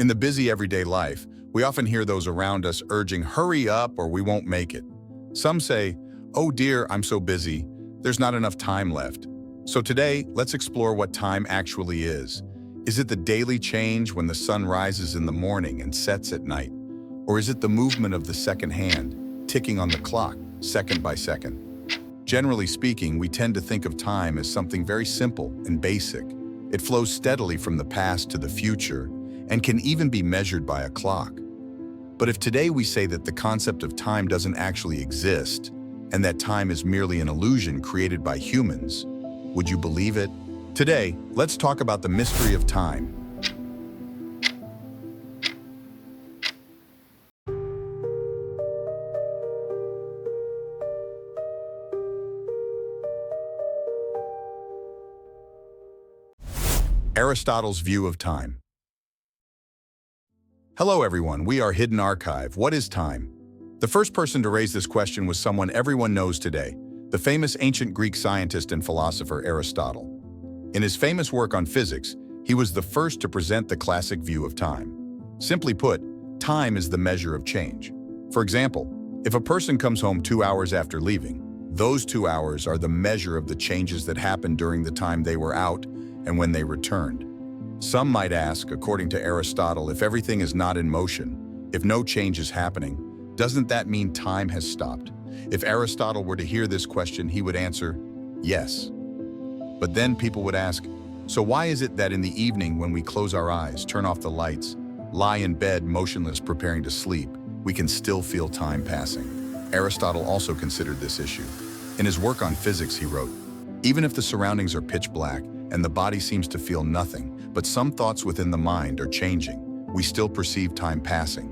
In the busy everyday life, we often hear those around us urging, "Hurry up or we won't make it." Some say, "Oh dear, I'm so busy, there's not enough time left." So today, let's explore what time actually is. Is it the daily change when the sun rises in the morning and sets at night? Or is it the movement of the second hand, ticking on the clock, second by second? Generally speaking, we tend to think of time as something very simple and basic. It flows steadily from the past to the future and can even be measured by a clock. But if today we say that the concept of time doesn't actually exist and that time is merely an illusion created by humans, would you believe it? Today, let's talk about the mystery of time. Aristotle's view of time. Hello everyone, we are Hidden Archive. What is time? The first person to raise this question was someone everyone knows today, the famous ancient Greek scientist and philosopher Aristotle. In his famous work on physics, he was the first to present the classic view of time. Simply put, time is the measure of change. For example, if a person comes home 2 hours after leaving, those 2 hours are the measure of the changes that happened during the time they were out and when they returned. Some might ask, according to Aristotle, if everything is not in motion, if no change is happening, doesn't that mean time has stopped? If Aristotle were to hear this question, he would answer, yes. But then people would ask, so why is it that in the evening when we close our eyes, turn off the lights, lie in bed motionless preparing to sleep, we can still feel time passing? Aristotle also considered this issue. In his work on physics, he wrote, even if the surroundings are pitch black and the body seems to feel nothing, but some thoughts within the mind are changing, we still perceive time passing.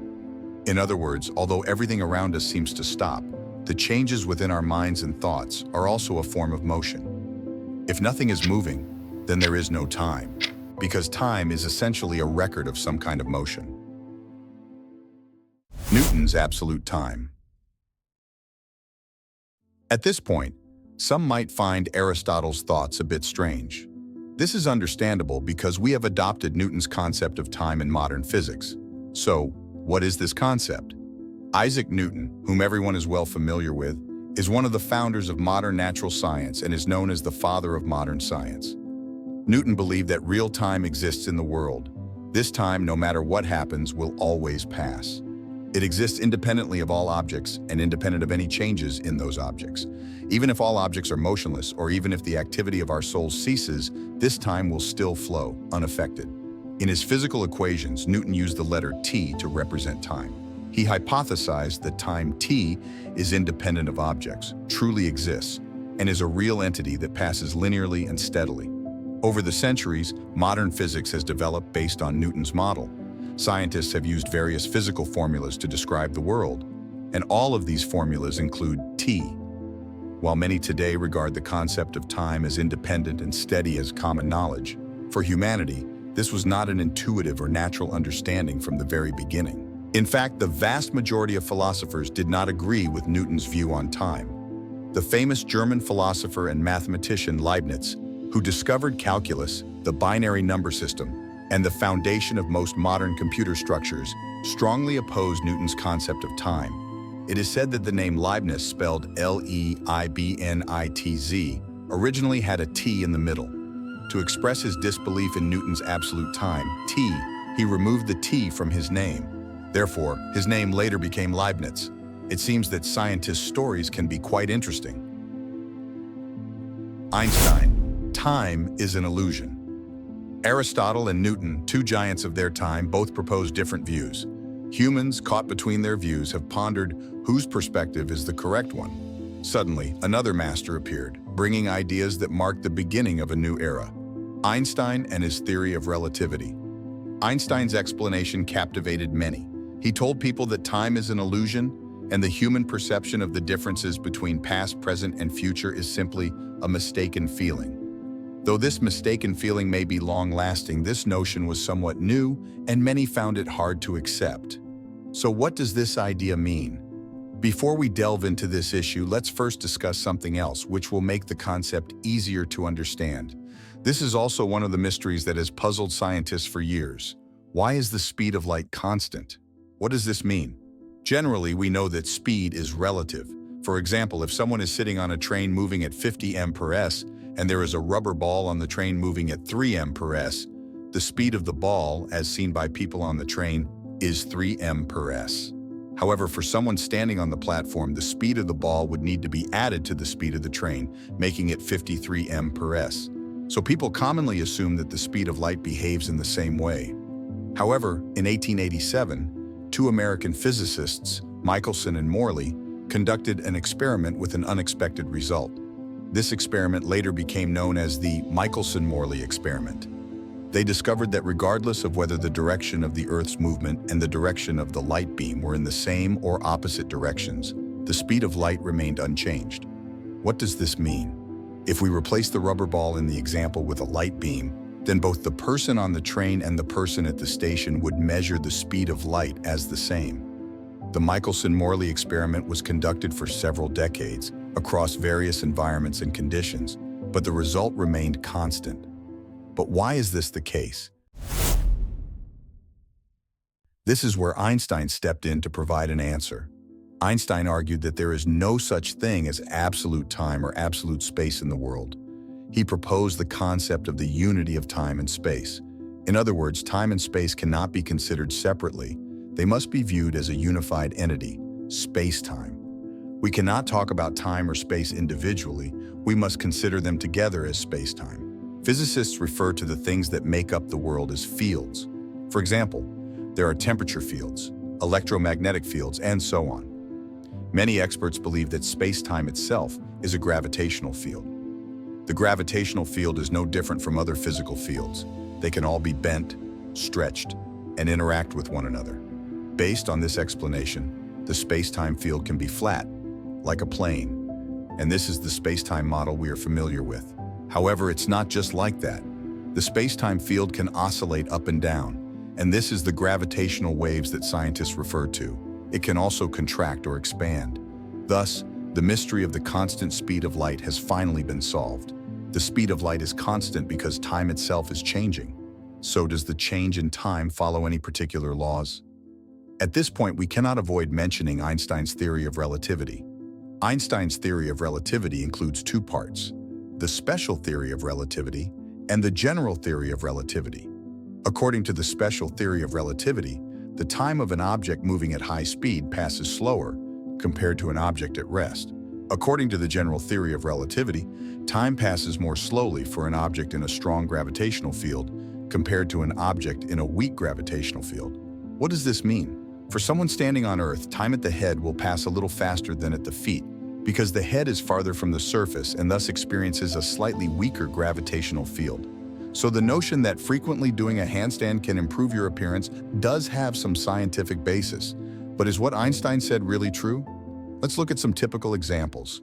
In other words, although everything around us seems to stop, the changes within our minds and thoughts are also a form of motion. If nothing is moving, then there is no time, because time is essentially a record of some kind of motion. Newton's absolute time. At this point, some might find Aristotle's thoughts a bit strange. This is understandable because we have adopted Newton's concept of time in modern physics. So, what is this concept? Isaac Newton, whom everyone is well familiar with, is one of the founders of modern natural science and is known as the father of modern science. Newton believed that real time exists in the world. This time, no matter what happens, will always pass. It exists independently of all objects and independent of any changes in those objects. Even if all objects are motionless, or even if the activity of our souls ceases, this time will still flow, unaffected. In his physical equations, Newton used the letter T to represent time. He hypothesized that time T is independent of objects, truly exists, and is a real entity that passes linearly and steadily. Over the centuries, modern physics has developed based on Newton's model. Scientists have used various physical formulas to describe the world, and all of these formulas include T. While many today regard the concept of time as independent and steady as common knowledge, for humanity, this was not an intuitive or natural understanding from the very beginning. In fact, the vast majority of philosophers did not agree with Newton's view on time. The famous German philosopher and mathematician Leibniz, who discovered calculus, the binary number system, and the foundation of most modern computer structures, strongly opposed Newton's concept of time. It is said that the name Leibniz, spelled L-E-I-B-N-I-T-Z, originally had a T in the middle. To express his disbelief in Newton's absolute time, T, he removed the T from his name. Therefore, his name later became Leibniz. It seems that scientists' stories can be quite interesting. Einstein, time is an illusion. Aristotle and Newton, two giants of their time, both proposed different views. Humans, caught between their views, have pondered whose perspective is the correct one. Suddenly, another master appeared, bringing ideas that marked the beginning of a new era. Einstein and his theory of relativity. Einstein's explanation captivated many. He told people that time is an illusion, and the human perception of the differences between past, present, and future is simply a mistaken feeling. Though this mistaken feeling may be long-lasting, this notion was somewhat new, and many found it hard to accept. So what does this idea mean? Before we delve into this issue, let's first discuss something else, which will make the concept easier to understand. This is also one of the mysteries that has puzzled scientists for years. Why is the speed of light constant? What does this mean? Generally, we know that speed is relative. For example, if someone is sitting on a train moving at 50 mph and there is a rubber ball on the train moving at 3 mph, the speed of the ball, as seen by people on the train, is 3 mph. However, for someone standing on the platform, the speed of the ball would need to be added to the speed of the train, making it 53 mph. So people commonly assume that the speed of light behaves in the same way. However, in 1887, two American physicists, Michelson and Morley, conducted an experiment with an unexpected result. This experiment later became known as the Michelson-Morley experiment. They discovered that regardless of whether the direction of the Earth's movement and the direction of the light beam were in the same or opposite directions, the speed of light remained unchanged. What does this mean? If we replace the rubber ball in the example with a light beam, then both the person on the train and the person at the station would measure the speed of light as the same. The Michelson-Morley experiment was conducted for several decades across various environments and conditions, but the result remained constant. But why is this the case? This is where Einstein stepped in to provide an answer. Einstein argued that there is no such thing as absolute time or absolute space in the world. He proposed the concept of the unity of time and space. In other words, time and space cannot be considered separately. They must be viewed as a unified entity, space-time. We cannot talk about time or space individually. We must consider them together as space-time. Physicists refer to the things that make up the world as fields. For example, there are temperature fields, electromagnetic fields, and so on. Many experts believe that space-time itself is a gravitational field. The gravitational field is no different from other physical fields. They can all be bent, stretched, and interact with one another. Based on this explanation, the space-time field can be flat, like a plane, and this is the space-time model we are familiar with. However, it's not just like that. The space-time field can oscillate up and down, and this is the gravitational waves that scientists refer to. It can also contract or expand. Thus, the mystery of the constant speed of light has finally been solved. The speed of light is constant because time itself is changing. So does the change in time follow any particular laws? At this point, we cannot avoid mentioning Einstein's theory of relativity. Einstein's theory of relativity includes two parts: the special theory of relativity and the general theory of relativity. According to the special theory of relativity, the time of an object moving at high speed passes slower compared to an object at rest. According to the general theory of relativity, time passes more slowly for an object in a strong gravitational field compared to an object in a weak gravitational field. What does this mean? For someone standing on Earth, time at the head will pass a little faster than at the feet because the head is farther from the surface and thus experiences a slightly weaker gravitational field. So the notion that frequently doing a handstand can improve your appearance does have some scientific basis. But is what Einstein said really true? Let's look at some typical examples.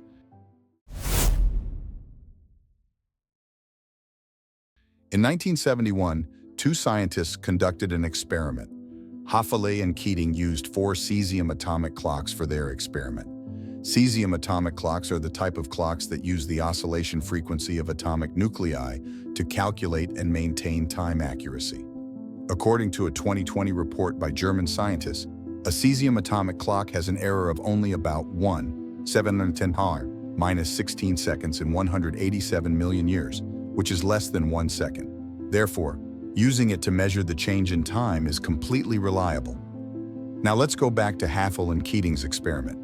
In 1971, two scientists conducted an experiment. Hafele and Keating used 4 cesium atomic clocks for their experiment. Cesium atomic clocks are the type of clocks that use the oscillation frequency of atomic nuclei to calculate and maintain time accuracy. According to a 2020 report by German scientists, a cesium atomic clock has an error of only about 1/710 minus 16 seconds in 187 million years, which is less than 1 second. Therefore, using it to measure the change in time is completely reliable. Now let's go back to Hafele and Keating's experiment.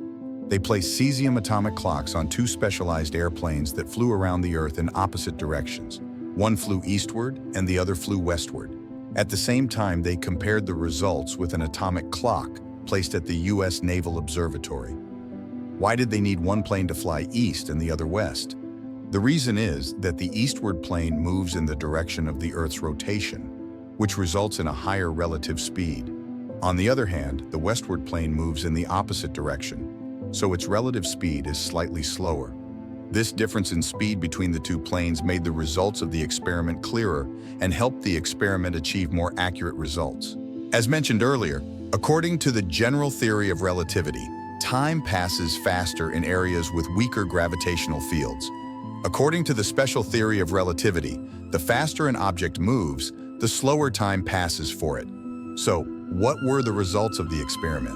They placed cesium atomic clocks on 2 specialized airplanes that flew around the Earth in opposite directions. One flew eastward and the other flew westward. At the same time, they compared the results with an atomic clock placed at the U.S. Naval Observatory. Why did they need one plane to fly east and the other west? The reason is that the eastward plane moves in the direction of the Earth's rotation, which results in a higher relative speed. On the other hand, the westward plane moves in the opposite direction, so its relative speed is slightly slower. This difference in speed between the two planes made the results of the experiment clearer and helped the experiment achieve more accurate results. As mentioned earlier, according to the general theory of relativity, time passes faster in areas with weaker gravitational fields. According to the special theory of relativity, the faster an object moves, the slower time passes for it. So, what were the results of the experiment?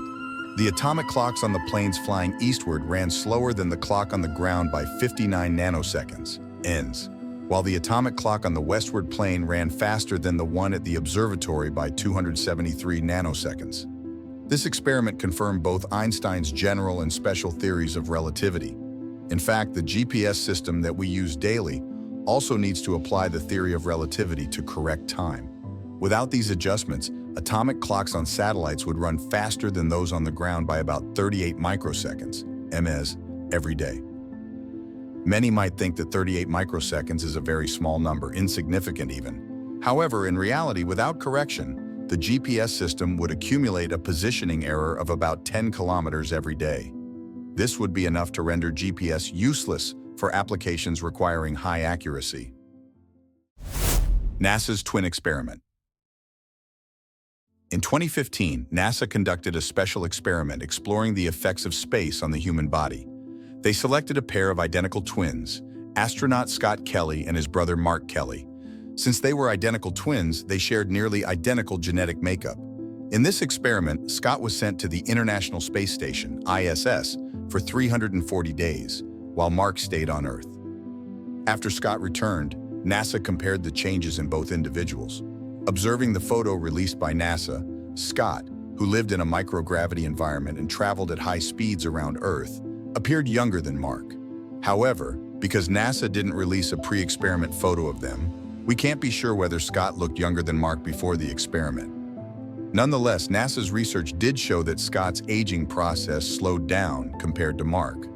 The atomic clocks on the planes flying eastward ran slower than the clock on the ground by 59 nanoseconds, ENS, while the atomic clock on the westward plane ran faster than the one at the observatory by 273 nanoseconds. This experiment confirmed both Einstein's general and special theories of relativity. In fact, the GPS system that we use daily also needs to apply the theory of relativity to correct time. Without these adjustments, atomic clocks on satellites would run faster than those on the ground by about 38 microseconds, ms, every day. Many might think that 38 microseconds is a very small number, insignificant even. However, in reality, without correction, the GPS system would accumulate a positioning error of about 10 kilometers every day. This would be enough to render GPS useless for applications requiring high accuracy. NASA's twin experiment. In 2015, NASA conducted a special experiment exploring the effects of space on the human body. They selected a pair of identical twins, astronaut Scott Kelly and his brother Mark Kelly. Since they were identical twins, they shared nearly identical genetic makeup. In this experiment, Scott was sent to the International Space Station, ISS, for 340 days, while Mark stayed on Earth. After Scott returned, NASA compared the changes in both individuals. Observing the photo released by NASA, Scott, who lived in a microgravity environment and traveled at high speeds around Earth, appeared younger than Mark. However, because NASA didn't release a pre-experiment photo of them, we can't be sure whether Scott looked younger than Mark before the experiment. Nonetheless, NASA's research did show that Scott's aging process slowed down compared to Mark.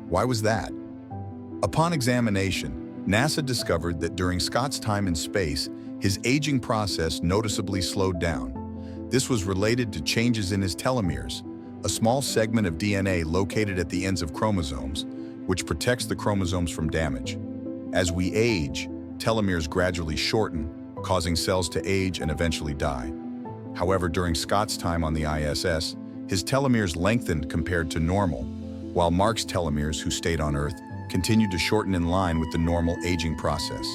Why was that? Upon examination, NASA discovered that during Scott's time in space, his aging process noticeably slowed down. This was related to changes in his telomeres, a small segment of DNA located at the ends of chromosomes, which protects the chromosomes from damage. As we age, telomeres gradually shorten, causing cells to age and eventually die. However, during Scott's time on the ISS, his telomeres lengthened compared to normal, while Mark's telomeres, who stayed on Earth, continued to shorten in line with the normal aging process.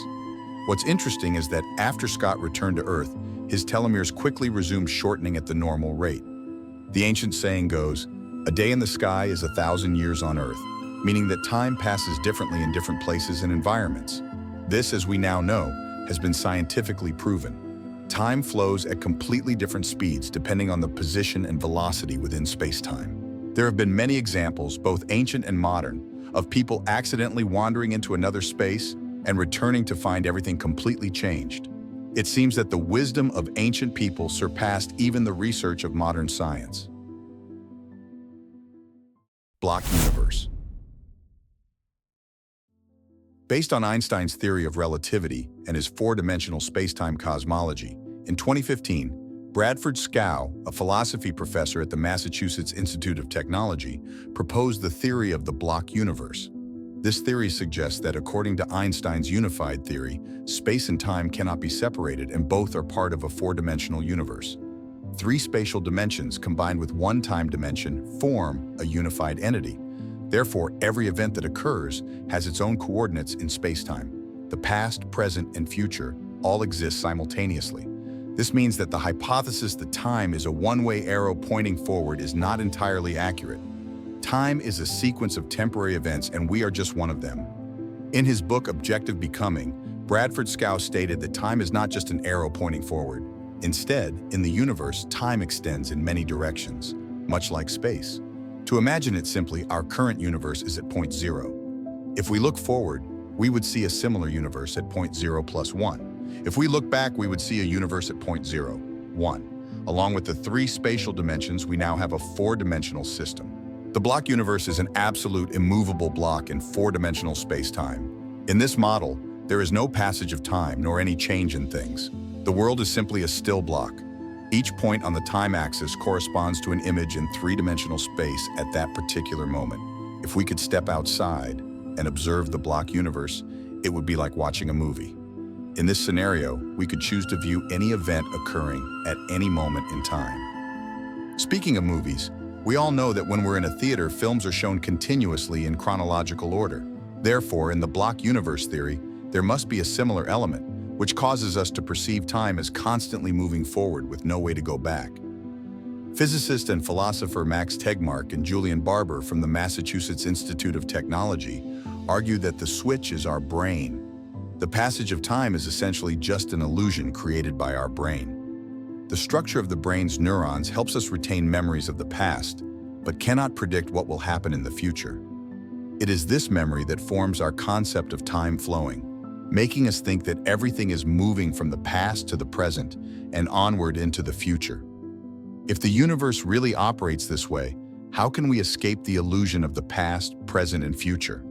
What's interesting is that after Scott returned to Earth, his telomeres quickly resumed shortening at the normal rate. The ancient saying goes, "A day in the sky is 1,000 years on Earth," meaning that time passes differently in different places and environments. This, as we now know, has been scientifically proven. Time flows at completely different speeds depending on the position and velocity within space-time. There have been many examples, both ancient and modern, of people accidentally wandering into another space and returning to find everything completely changed. It seems that the wisdom of ancient people surpassed even the research of modern science. Block universe. Based on Einstein's theory of relativity and his four-dimensional space-time cosmology, in 2015, Bradford Scow, a philosophy professor at the Massachusetts Institute of Technology, proposed the theory of the block universe. This theory suggests that according to Einstein's unified theory, space and time cannot be separated and both are part of a four-dimensional universe. Three spatial dimensions combined with one time dimension form a unified entity. Therefore, every event that occurs has its own coordinates in space-time. The past, present, and future all exist simultaneously. This means that the hypothesis that time is a one-way arrow pointing forward is not entirely accurate. Time is a sequence of temporary events, and we are just one of them. In his book, Objective Becoming, Bradford Scow stated that time is not just an arrow pointing forward. Instead, in the universe, time extends in many directions, much like space. To imagine it simply, our current universe is at point 0. If we look forward, we would see a similar universe at point 0 plus 1. If we look back, we would see a universe at point 0, 1. Along with the three spatial dimensions, we now have a four-dimensional system. The block universe is an absolute immovable block in four-dimensional space-time. In this model, there is no passage of time nor any change in things. The world is simply a still block. Each point on the time axis corresponds to an image in three-dimensional space at that particular moment. If we could step outside and observe the block universe, it would be like watching a movie. In this scenario, we could choose to view any event occurring at any moment in time. Speaking of movies, we all know that when we're in a theater, films are shown continuously in chronological order. Therefore, in the block universe theory, there must be a similar element, which causes us to perceive time as constantly moving forward with no way to go back. Physicist and philosopher Max Tegmark and Julian Barber from the Massachusetts Institute of Technology argue that the switch is our brain. The passage of time is essentially just an illusion created by our brain. The structure of the brain's neurons helps us retain memories of the past, but cannot predict what will happen in the future. It is this memory that forms our concept of time flowing, making us think that everything is moving from the past to the present and onward into the future. If the universe really operates this way, how can we escape the illusion of the past, present, and future?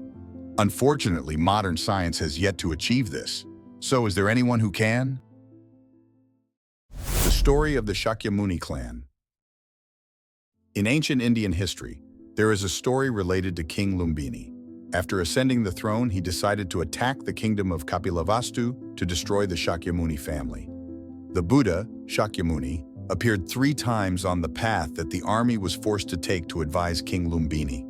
Unfortunately, modern science has yet to achieve this. So is there anyone who can? The story of the Shakyamuni clan. In ancient Indian history, there is a story related to King Lumbini. After ascending the throne, he decided to attack the kingdom of Kapilavastu to destroy the Shakyamuni family. The Buddha, Shakyamuni, appeared 3 times on the path that the army was forced to take to advise King Lumbini.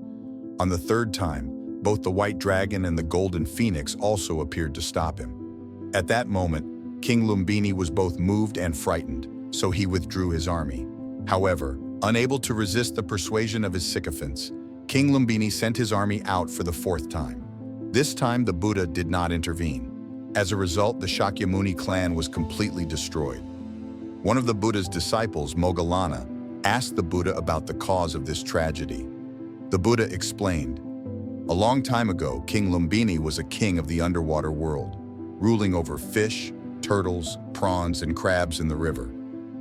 On the 3rd time, both the white dragon and the golden phoenix also appeared to stop him. At that moment, King Lumbini was both moved and frightened, so he withdrew his army. However, unable to resist the persuasion of his sycophants, King Lumbini sent his army out for the 4th time. This time, the Buddha did not intervene. As a result, the Shakyamuni clan was completely destroyed. One of the Buddha's disciples, Moggallana, asked the Buddha about the cause of this tragedy. The Buddha explained, "A long time ago, King Lumbini was a king of the underwater world, ruling over fish, turtles, prawns, and crabs in the river.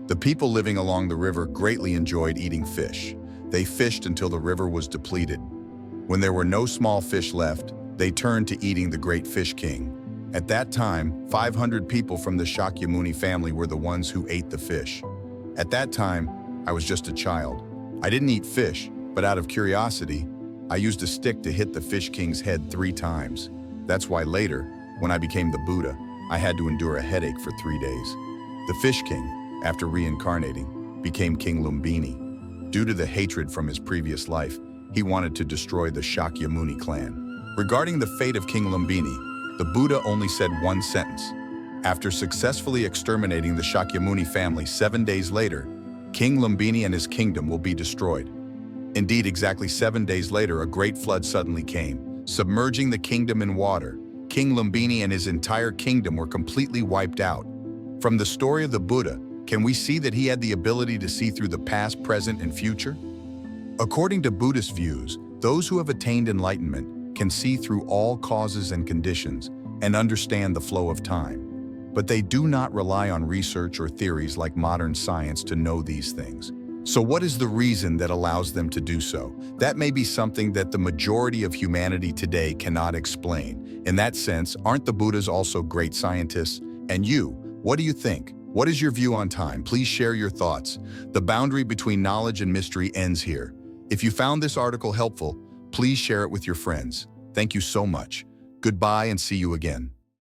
The people living along the river greatly enjoyed eating fish. They fished until the river was depleted. When there were no small fish left, they turned to eating the great fish king. At that time, 500 people from the Shakyamuni family were the ones who ate the fish. At that time, I was just a child. I didn't eat fish, but out of curiosity, I used a stick to hit the fish king's head 3 times. That's why later, when I became the Buddha, I had to endure a headache for 3 days. The fish king, after reincarnating, became King Lumbini. Due to the hatred from his previous life, he wanted to destroy the Shakyamuni clan. Regarding the fate of King Lumbini, the Buddha only said one sentence. After successfully exterminating the Shakyamuni family 7 days later, King Lumbini and his kingdom will be destroyed. Indeed, exactly 7 days later, a great flood suddenly came, submerging the kingdom in water. King Lumbini and his entire kingdom were completely wiped out. From the story of the Buddha, can we see that he had the ability to see through the past, present, and future? According to Buddhist views, those who have attained enlightenment can see through all causes and conditions and understand the flow of time. But they do not rely on research or theories like modern science to know these things. So what is the reason that allows them to do so? That may be something that the majority of humanity today cannot explain. In that sense, aren't the Buddhas also great scientists? And you, what do you think? What is your view on time? Please share your thoughts. The boundary between knowledge and mystery ends here. If you found this article helpful, please share it with your friends. Thank you so much. Goodbye and see you again.